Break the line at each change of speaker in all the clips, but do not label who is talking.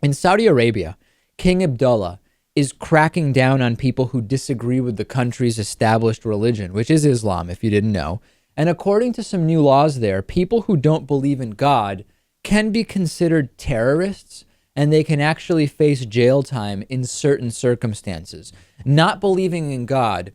In Saudi Arabia, King Abdullah is cracking down on people who disagree with the country's established religion, which is Islam, if you didn't know. And according to some new laws there, people who don't believe in God can be considered terrorists and they can actually face jail time in certain circumstances. Not believing in God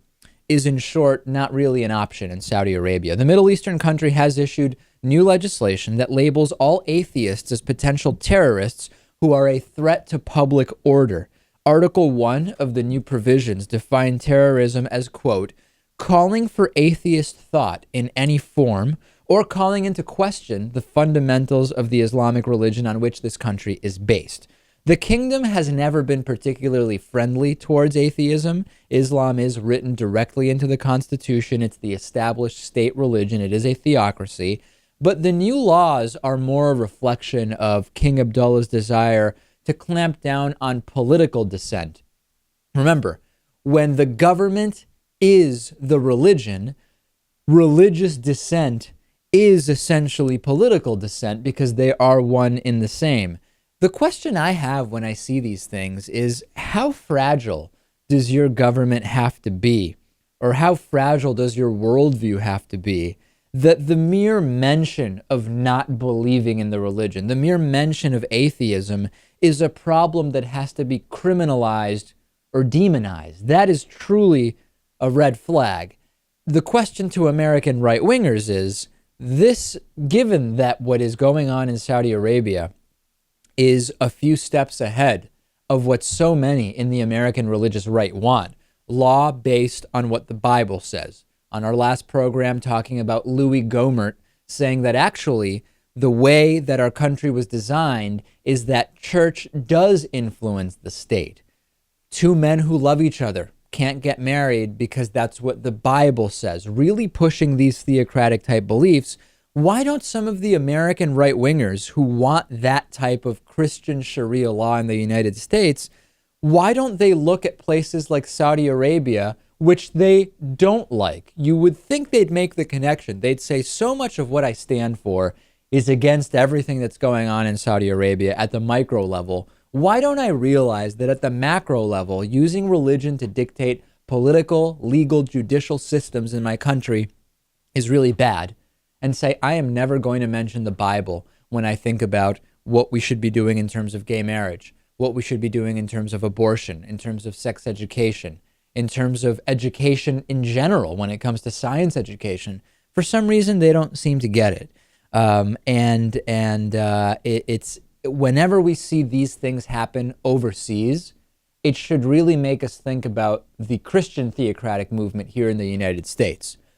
is, in short, not really an option in Saudi Arabia. The Middle Eastern country has issued new legislation that labels all atheists as potential terrorists who are a threat to public order. Article 1 of the new provisions define terrorism as, quote, calling for atheist thought in any form or calling into question the fundamentals of the Islamic religion on which this country is based. The kingdom has never been particularly friendly towards atheism. Islam is written directly into the constitution. It's the established state religion. It is a theocracy. But the new laws are more a reflection of King Abdullah's desire to clamp down on political dissent. Remember, when the government is the religion, religious dissent is essentially political dissent because they are one in the same. The question I have when I see these things is, how fragile does your government have to be? Or how fragile does your worldview have to be that the mere mention of not believing in the religion, the mere mention of atheism, is a problem that has to be criminalized or demonized? That is truly a red flag. The question to American right-wingers is this, given that what is going on in Saudi Arabia is a few steps ahead of what so many in the American religious right want, law based on what the Bible says. On our last program, talking about Louis Gohmert saying that actually the way that our country was designed is that church does influence the state. Two men who love each other can't get married because that's what the Bible says, really pushing these theocratic type beliefs. Why don't some of the American right-wingers who want that type of Christian Sharia law in the United States, why don't they look at places like Saudi Arabia, which they don't like? You would think they'd make the connection. They'd say so much of what I stand for is against everything that's going on in Saudi Arabia at the micro level. Why don't I realize that at the macro level, using religion to dictate political, legal, judicial systems in my country is really bad? And say, I am never going to mention the Bible when I think about what we should be doing in terms of gay marriage, what we should be doing in terms of abortion, in terms of sex education, in terms of education in general, when it comes to science education. For some reason, they don't seem to get it. It's whenever we see these things happen overseas, it should really make us think about the Christian theocratic movement here in the United States.